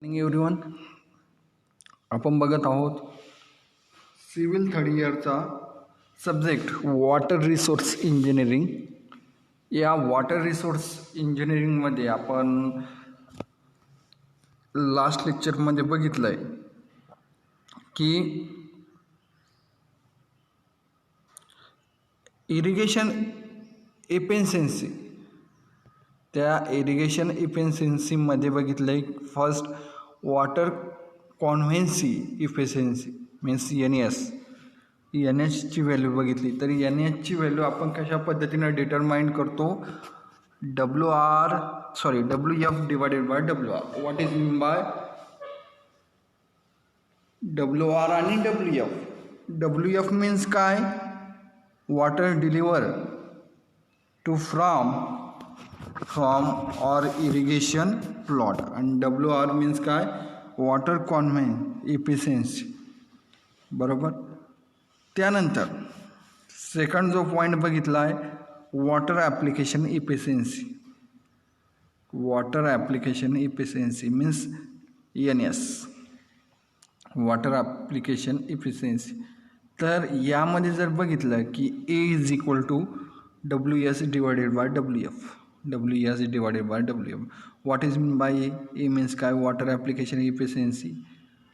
Morning everyone. आपण बघत आहोत सिव्हिल थर्ड इयरचा सब्जेक्ट वॉटर रिसोर्स इंजिनिअरिंग. या वॉटर रिसोर्स इंजिनिअरिंगमध्ये आपण लास्ट लेक्चरमध्ये बघितलं आहे की इरिगेशन एफिशियन्सी, त्या इरिगेशन इफिशियन्सीमध्ये बघितलं आहे first water conveyance efficiency means N एचची व्हॅल्यू बघितली. तर एन एचची व्हॅल्यू आपण कशा पद्धतीनं डिटरमाइन करतो, W F divided by W R. What is mean by W R आणि W F. W F means काय, water deliver to farm or irrigation plot, आणि डब्ल्यू आर मीन्स काय, वॉटर कॉन्व्हेन्स इफिशियन्सी. बरोबर. त्यानंतर second जो point बघितला आहे water application efficiency. Water application efficiency means N S, water application efficiency. तर यामध्ये जर बघितलं की A is equal to W S divided by W F. W S divided by W F. What is mean by A. A means काय, water application efficiency.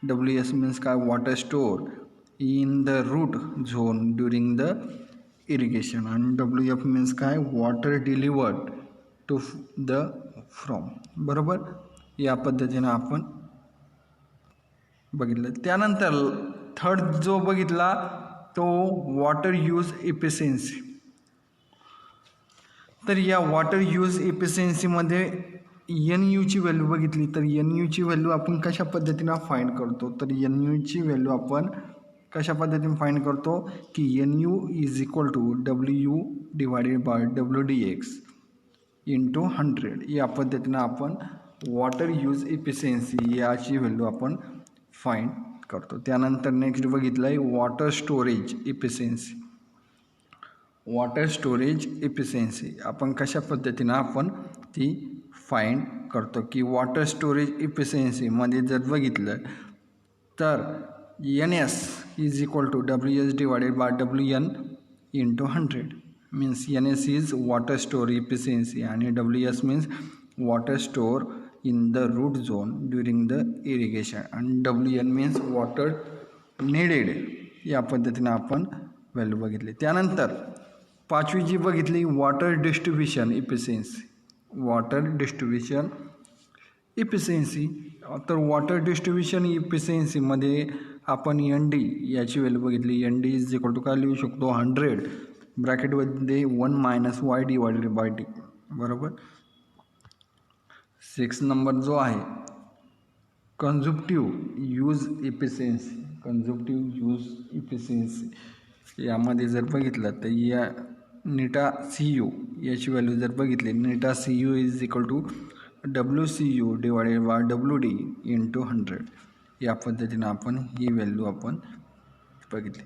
W S means काय, water store in the root zone during the irrigation. आणि W F means काय, water delivered to the farm. बरोबर. या पद्धतीनं आपण बघितलं. त्यानंतर थर्ड जो बघितला तो वॉटर यूज इफिशियन्सी. तर या वॉटर यूज इफिशियन्सीमध्ये एन यूची व्हॅल्यू बघितली. तर एन यूची व्हॅल्यू आपण कशा पद्धतीनं फाइंड करतो, तर एन यूची व्हॅल्यू आपण कशा पद्धतीने फाइंड करतो की N U is equal to W U divided by W D X into 100. या पद्धतीनं आपण वॉटर यूज इफिशियन्सी याची व्हॅल्यू आपण फाइंड करतो. त्यानंतर नेक्स्ट बघितलं आहे water storage efficiency. Water storage efficiency आपण कशा पद्धतीनं आपण ती फाइंड करतो की वॉटर स्टोरेज इफिशियन्सीमध्ये जर बघितलं तर N S is equal to W S divided by W N into 100. Means N S is water store efficiency आणि W S means water store in the root zone during the irrigation, आणि W N means water needed. या पद्धतीनं आपण value बघितली. त्यानंतर पाचवी जी बघितली water distribution efficiency. Water distribution efficiency. तर वॉटर डिस्ट्रीब्युशन इफिशियन्सीमध्ये आपण एन डी याची व्हॅल्यू बघितली. N D is equal to काय लिहू शकतो, 100 ब्रॅकेटमध्ये 1 minus Y divided by D. बरोबर. 6 नंबर जो आहे consumptive use efficiency. Consumptive use efficiency यामध्ये जर बघितलं तर या निटा सी यू याची व्हॅल्यू जर बघितली, निटा C U is equal to W C U divided by W D into 100. या पद्धतीनं आपण ही व्हॅल्यू आपण बघितली.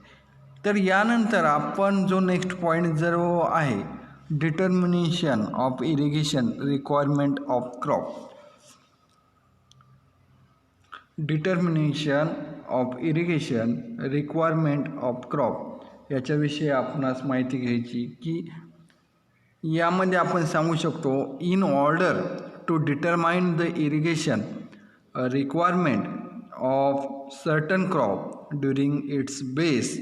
तर यानंतर आपण जो नेक्स्ट पॉईंट जो आहे determination of irrigation requirement of crop. Determination of irrigation requirement of crop याच्याविषयी आपणास माहिती घ्यायची की यामध्ये आपण सांगू शकतो in order to determine the irrigation requirement of certain crop during its base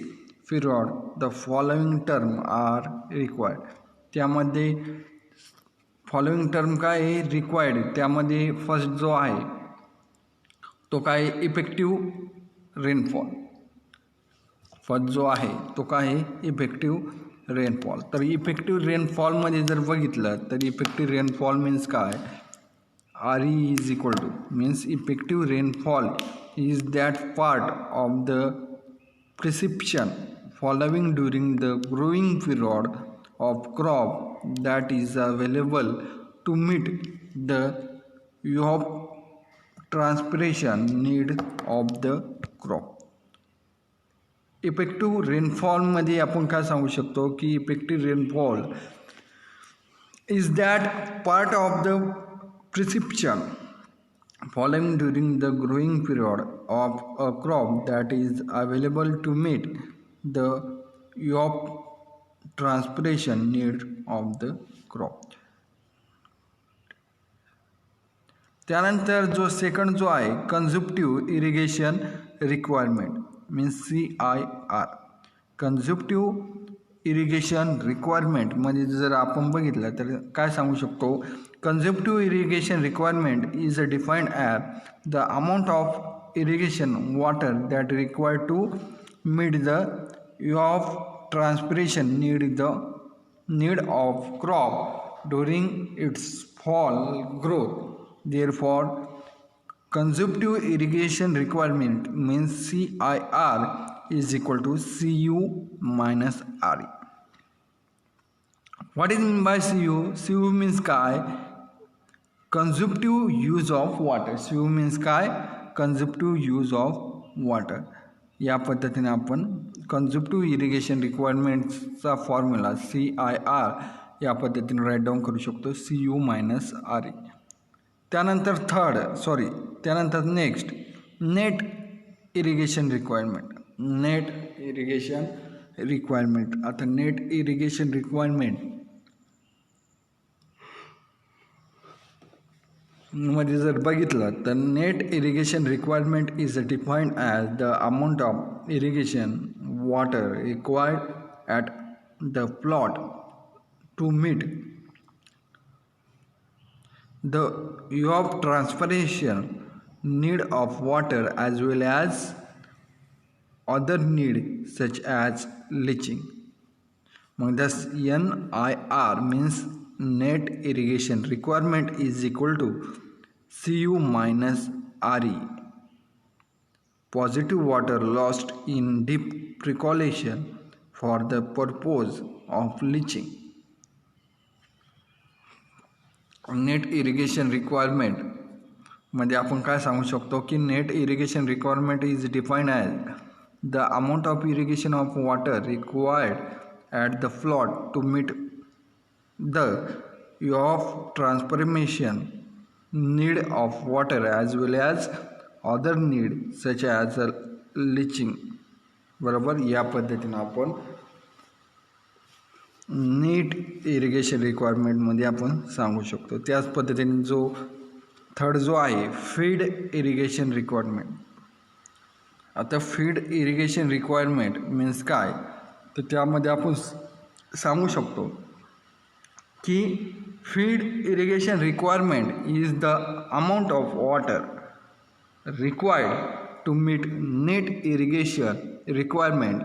period the following term are required. त्यामध्ये फॉलोइंग टर्म काय आहे, रिक्वायर्ड. त्यामध्ये फर्स्ट जो आहे तो काय, इफेक्टिव्ह रेनफॉल. फर्स्ट जो आहे तो काय आहे, इफेक्टिव्ह रेनफॉल. तर इफेक्टिव्ह रेनफॉलमध्ये जर बघितलं तर इफेक्टिव्ह रेनफॉल मीन्स काय, R E is equal to means effective rainfall is that part of the precipitation falling during the growing period of crop that is available to meet the transpiration need of the crop. Effective रेनफॉलमध्ये आपण काय सांगू शकतो की effective rainfall is that part of the precipitation falling during the growing period of a crop that is available to meet the evapotranspiration need of the crop. त्यानंतर जो second जो आहे consumptive irrigation requirement means CIR. Consumptive irrigation requirement म्हणजे जर आपण बघितलं तर काय सांगू शकतो, consumptive irrigation requirement is defined as the amount of irrigation water that required to meet the evapotranspiration need of crop during its fall growth. Therefore, consumptive irrigation requirement means CIR is equal to CU minus RE. What is meant by CU? CU means काय? Consumptive use of water. CU means काय? Consumptive use of water. या पद्धतीने आपण consumptive irrigation रिक्वायरमेंटचा formula CIR या पद्धतीने write down करू शकतो, CU मायनस RE. त्यानंतर नेक्स्ट नेट इरिगेशन रिक्वायरमेंट. आता नेट इरिगेशन रिक्वायरमेंट मध्ये जर बघितलं तर net irrigation requirement is defined as the amount of irrigation water required at the plot to meet the evapotranspiration need of water as well as other need such as leaching. Thus NIR means net irrigation requirement is equal to CU minus RE. Positive water lost in deep percolation for the purpose of leaching. Net irrigation requirement मध्ये आपण काय सांगू शकतो की net irrigation requirement is defined as the amount of irrigation of water required at the plot to meet the evapotranspiration need of water as well as other need such as leaching. बरोबर, या पद्धतीने आपण नीट irrigation रिक्वायरमेंटमध्ये आपण सांगू शकतो. त्याच पद्धतीने जो थर्ड जो आहे फीड इरिगेशन रिक्वायरमेंट. आता फीड इरिगेशन रिक्वायरमेंट मीन्स काय, तर त्यामध्ये आपण सांगू शकतो की field irrigation requirement is the amount of water required to meet net irrigation requirement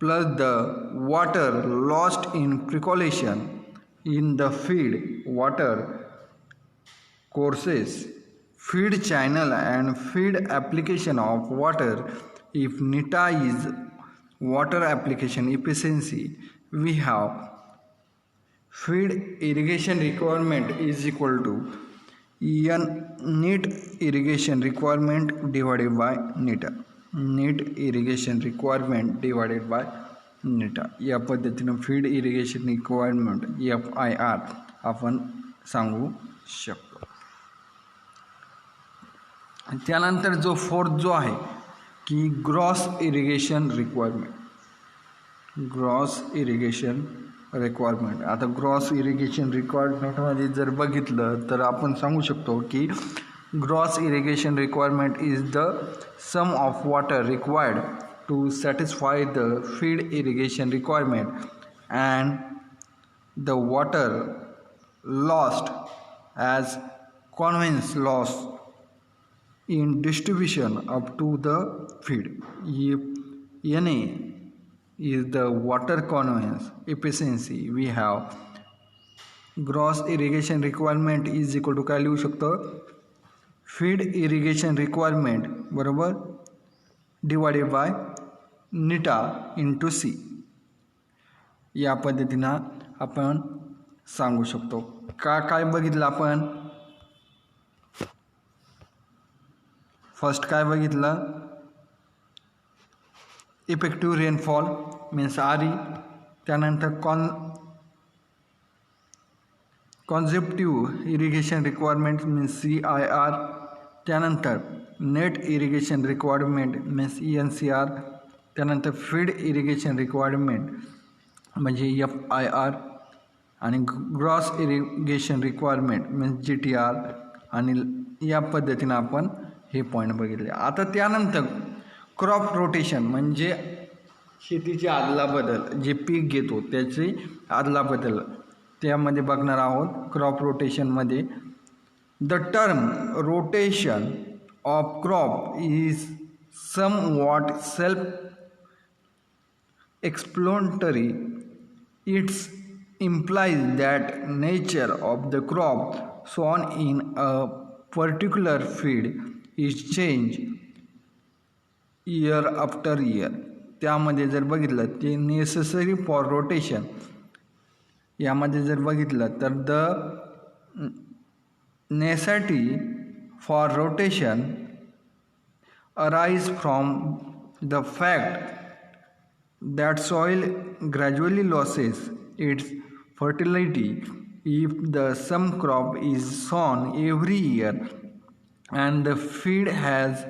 plus the water lost in percolation in the feed water courses, feed channel and feed application of water. If NITA is water application efficiency, we have feed irrigation requirement is equal to net irrigation requirement divided by NITA. Net irrigation requirement divided by NITA. या पद्धतीनं feed irrigation requirement FIR आपण सांगू शकतो. त्यानंतर जो fourth जो आहे की ग्रॉस इरिगेशन रिक्वायरमेंट. आता ग्रॉस इरिगेशन रिक्वायरमेंटमध्ये जर बघितलं तर आपण सांगू शकतो की gross irrigation requirement is the sum of water required to satisfy the feed irrigation requirement and the water lost as conveyance loss in distribution up to the feed. If NA is the water conveyance efficiency, we have gross irrigation requirement is equal to काय लिहू शकतो, feed irrigation requirement बरोबर divided by NITA into C. या पद्धतीनं आपण सांगू शकतो. काय बघितलं आपण, फर्स्ट काय बघितलं, इफेक्टिव्ह रेनफॉल मीन्स RE. त्यानंतर कॉन्झेप्टिव्ह इरिगेशन रिक्वायरमेंट मीन्स CIR, त्यानंतर net irrigation requirement means ENCR, त्यानंतर फीड इरिगेशन रिक्वायरमेंट म्हणजे FIR आणि gross irrigation requirement means GTR. आणि या पद्धतीनं आपण हे पॉईंट बघितले. आता त्यानंतर क्रॉप रोटेशन म्हणजे शेतीची आदलाबदल, जे पीक घेतो त्याची आदलाबदल त्यामध्ये बघणार आहोत. क्रॉप रोटेशनमध्ये the term rotation of crop is somewhat self explanatory. It implies that nature of the crop sown in a particular field is changed year after year. त्यामध्ये जर बघितलं ते नेसेसरी फॉर रोटेशन यामध्ये जर बघितलं तर the necessity for rotation arise from the fact that soil gradually loses its fertility if the same crop is sown every year and the field has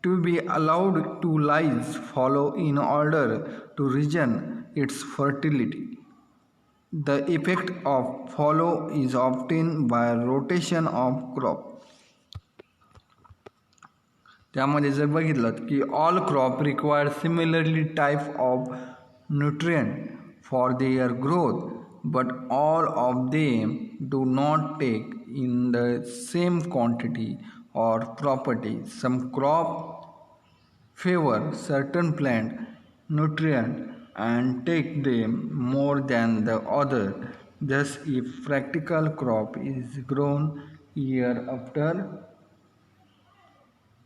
to be allowed to rise follow in order to regain its fertility. The effect of follow is obtained by rotation of crop. त्यामध्ये जर बघितलं की all crop require similarly type of nutrient for their growth but all of them do not take in the same quantity or proportion. Some crop favour certain plant nutrient and take them more than the other. Thus, if practical crop is grown year after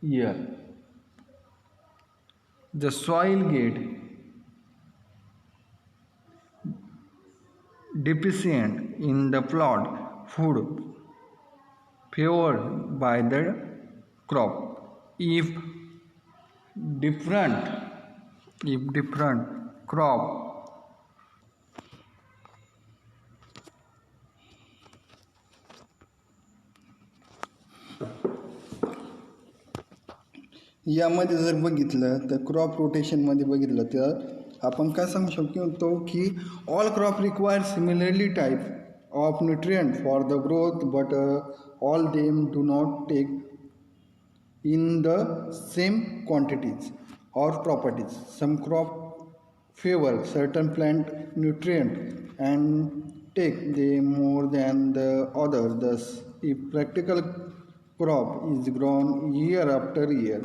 year, the soil get deficient in the plot food favored by the crop. If different crop यामध्ये जर बघितलं तर crop रोटेशनमध्ये बघितलं तर आपण काय सांगू शकतो की all crop require similarly type of nutrient for the growth but all them do not take in the same quantities or properties. Some crop favor certain plant nutrient and take them more than the other. Thus, if practical crop is grown year after year,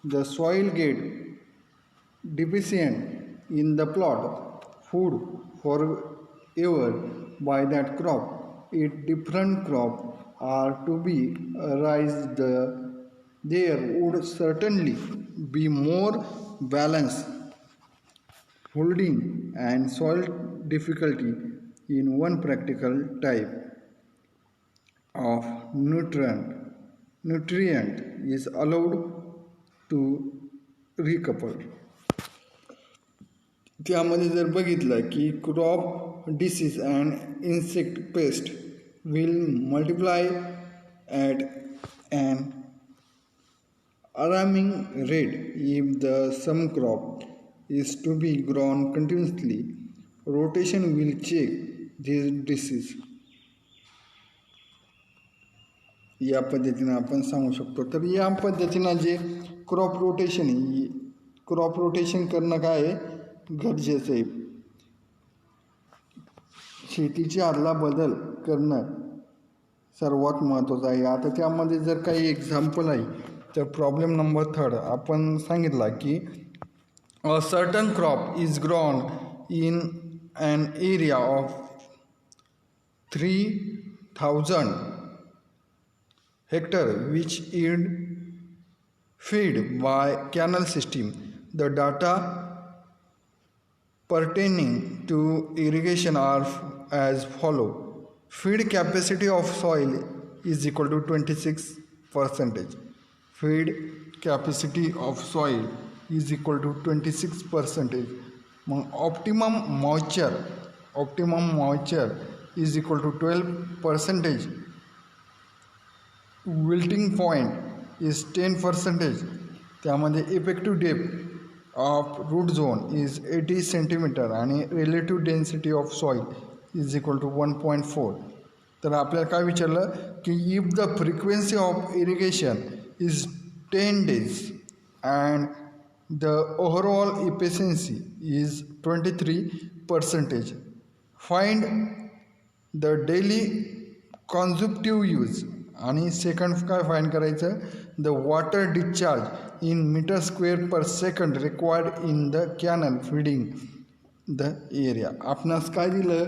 the soil get deficient in the plot food forever by that crop. If different crop are to be raised, there would certainly be more balance holding and soil difficulty in one practical type of nutrient is allowed to recouple. त्यामध्ये जर बघितलं की crop disease and insect paste will multiply at an alarming rate if the same crop is to be grown continuously. Rotation will check this disease. या पद्धतीनं आपण सांगू शकतो. तर या पद्धतीनं जे क्रॉप रोटेशन करणं काय आहे गरजेचं आहे. शेतीची आदलाबदल करणं सर्वात महत्त्वाचं आहे. आता त्यामध्ये जर काही एक्झाम्पल आहे तर प्रॉब्लेम नंबर 3 आपण सांगितला की a certain crop is grown in an area of 3000 hectare which yield feed by canal system. The data pertaining to irrigation are as follow. Feed capacity of soil is equal to 26%. Feed capacity of soil is equal to 26%. मग optimum moisture is equal to 12%, wilting point is 10%, त्यामध्ये effective depth of root zone is 80 centimetre आणि relative density of soil is equal to 1.4. तर आपल्याला काय विचारलं की if the frequency of irrigation is 10 days and the overall efficiency is 23%, find the daily consumptive use. आणि second काय find करायचं, the water discharge in metre square per second required in the canal feeding the area. आपणास काय दिलं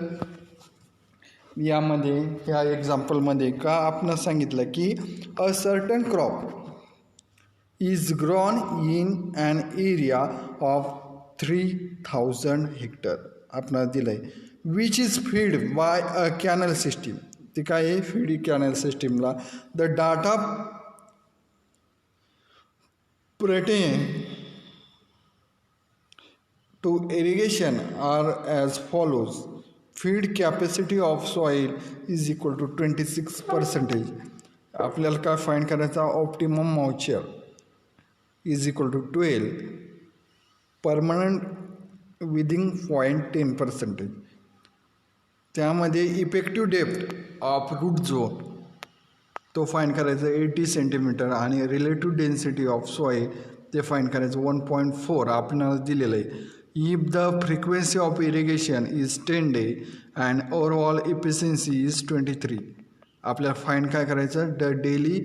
यामध्ये, ह्या एक्झाम्पलमध्ये का आपणास सांगितलं की a certain crop is grown in an area of 3000 hectare आपणास दिलं आहे, which is fed by a canal system. ते काय आहे, फीड कॅनल सिस्टीमला. The data pertaining to irrigation are as follows. Feed capacity of soil is equal to 26%. आपल्याला काय find करायचा, optimum moisture is equal to 12, permanent wilting point 10%. त्यामध्ये effective depth of root zone तो find करायचा 80 centimetre आणि relative density of soil ते find करायचं 1.4 आपणास दिलेलं आहे. If the frequency of irrigation is 10 days and overall efficiency is 23. आपल्याला फाइंड काय करायचं, द डेली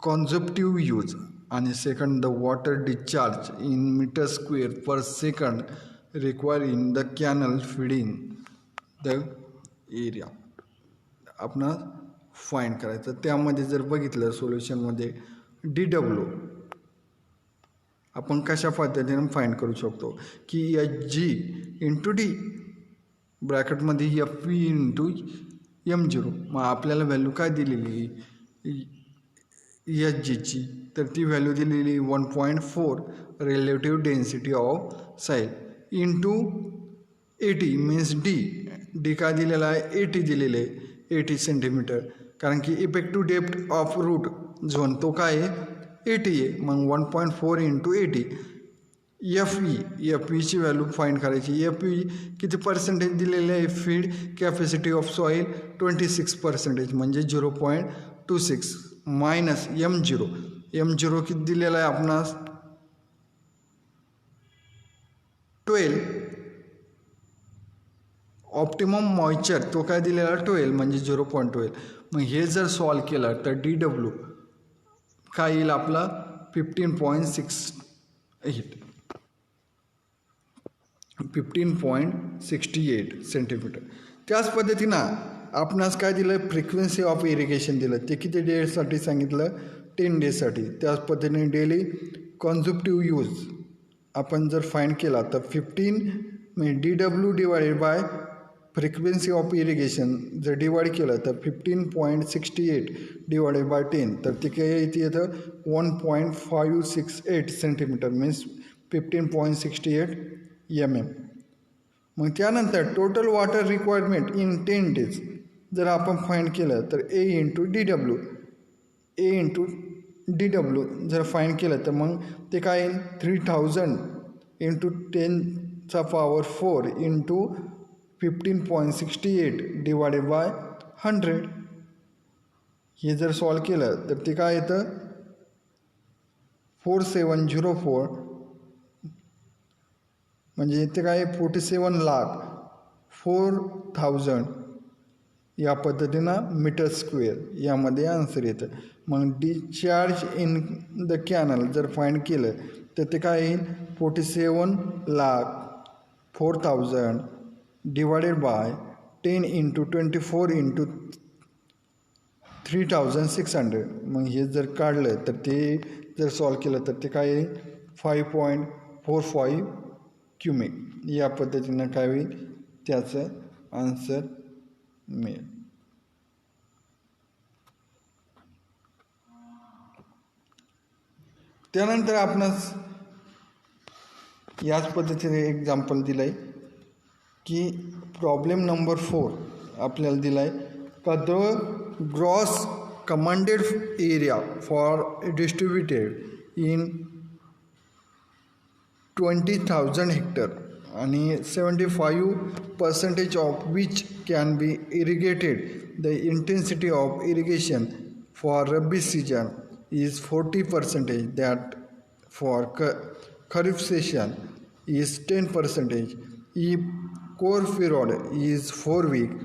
कॉन्झ्युप्टिव्ह यूज. आणि second, the water discharge in metre square per second require in the canal feeding the area आपण find करायचं. त्यामध्ये जर बघितलं सोल्युशनमध्ये DW आपण कशा पद्धतीने फाइंड करू शकतो की HG into D ब्रॅकेटमध्ये FV into M0. मग आपल्याला व्हॅल्यू काय दिलेली HGची, तर ती व्हॅल्यू दिलेली 1.4 relative density of soil into 80 means D काय दिलेला आहे, 80 दिलेले आहे, 80 सेंटीमीटर. कारण की effective depth of root zone तो काय आहे, 80 आहे. मग 1.4 इंटू 80. FVची व्हॅल्यू फाइंड करायची. FV किती पर्सेंटेज दिलेले आहे, फीड कॅपॅसिटी ऑफ सॉईल 26%, म्हणजे 0.26 मायनस M0 किती दिलेला आहे आपणास 12. ऑप्टिमम मॉइश्चर तो काय दिलेला 12 म्हणजे 0.12. मग हे जर सॉल्व केलं तर DW काय येईल आपला 15.68 सेंटीमीटर. त्याच पद्धतीनं आपणास काय दिलं, फ्रिक्वेन्सी ऑफ इरिगेशन दिलं, ते किती डेजसाठी सांगितलं, 10 daysसाठी. त्याच पद्धतीने डेली कॉन्झ्युप्टिव्ह यूज आपण जर फाइंड केला तर 15 म्हणजे DW divided by frequency of irrigation जर डिवाइड केलं तर 15.68 डिवायडेड बाय 10, तर ते काय येतं 1.568 सेंटीमीटर मीन्स 15.68 mm. मग त्यानंतर total water requirement in 10 days जर आपण फाइंड केलं तर A इंटू DW जर फाइंड केलं तर मग ते काय येईल 3000 इंटू 10⁴ इंटू 15.68 डिवायडेड बाय 100. हे जर सॉल्व केलं तर ते काय येतं 4704, म्हणजे ते काय 47,04,000 या पद्धतीनं मीटर स्क्वेअर यामध्ये आन्सर येतं. मग डिस्चार्ज इन द कॅनल जर फाइंड केलं तर ते काय येईल 47,04,000 डिवायडेड बाय 10 इंटू 24 इंटू 3600. मग हे जर काढलं तर ते जर सॉल्व केलं तर ते काय येईल 5.45 क्युमिक. या पद्धतीनं काय होईल त्याचं आन्सर मिळेल. त्यानंतर आपणास याच पद्धतीने एक्झाम्पल दिलं आहे की प्रॉब्लेम नंबर 4 आपल्याला दिला आहे का the gross commanded area for distributed in 20,000 hectare आणि 75% of which can be irrigated. The intensity of irrigation for rabi season is 40%, that for Kharif season is 10%. If core period is 4 weeks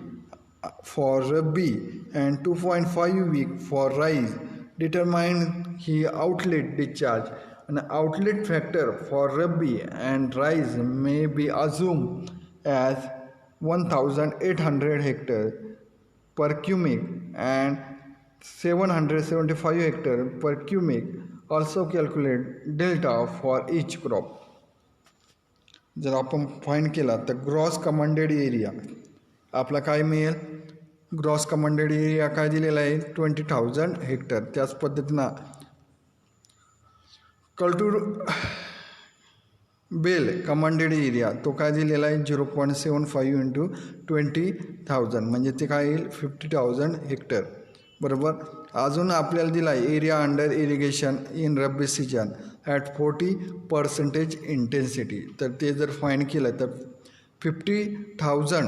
for Rabi and 2.5 weeks for rice, determine the outlet discharge. An outlet factor for Rabi and rice may be assumed as 1,800 hectare per cubic and 775 hectare per cubic. Also calculate delta for each crop. जर आपण find केला तर gross commanded area आपला काय मिळेल. Gross commanded area काय दिलेला आहे 20,000 हेक्टर. त्याच पद्धतीनं कल्टूर बेल कमांडेड एरिया तो काय दिलेला आहे 0.75 इंटू 20,000 म्हणजे ते काय येईल 50,000 हेक्टर बरोबर. अजून आपल्याला दिला आहे area under irrigation in rabi season at 40% intensity. तर ते जर फाइंड केलं तर 50,000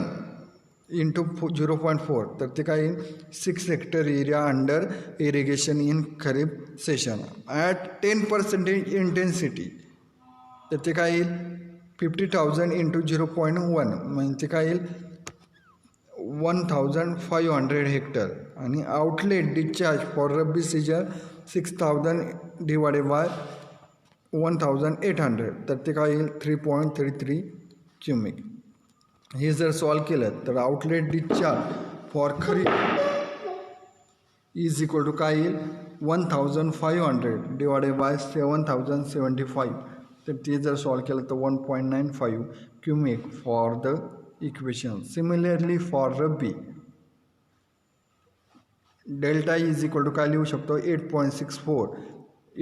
इंटू 0.4 तर ते काय येईल 6 hectare area under irrigation in kharif session at 10% intensity. तर ते काय येईल 50,000 इंटू 0.1 म्हणजे ते काय येईल 1,500 हेक्टर. आणि outlet discharge for rabi season 6,000 divided by 1,800 तर ते काय येईल 3.33 क्युमिक. हे जर सॉल्व केलं तर outlet discharge for kharif is equal to काय येईल 1,500 डिवायडेड बाय 7,075 तर ते जर सॉल्व केलं तर 1.95 cumec for the equation. Similarly for rabi delta is equal to काय लिहू शकतो 8.64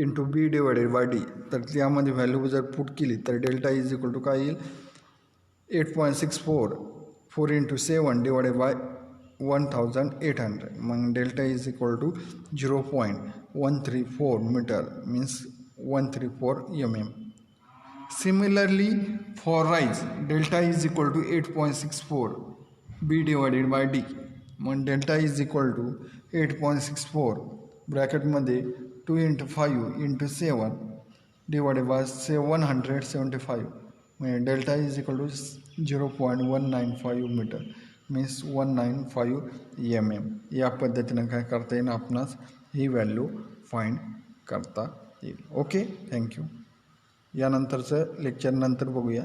into B divided by D. तर त्यामध्ये व्हॅल्यू जर पुट केली तर डेल्टा इज इक्वल टू काय येईल 8.64 4 इंटू 7 डिवायडेड बाय 1,800 मग delta is equal to 0.134 metre means 134 mm. Similarly for rice delta is equal to 8.64 b divided by d. मग delta is equal to 8.64 ब्रॅकेटमध्ये 2 into 5 into 7 divided by 775 म्हणजे delta is equal to 0.195 metre means 195 mm. या पद्धतीनं काय करता येईल आपणास ही value find करता येईल. Okay thank you. यानंतरचं लेक्चर नंतर बघूया.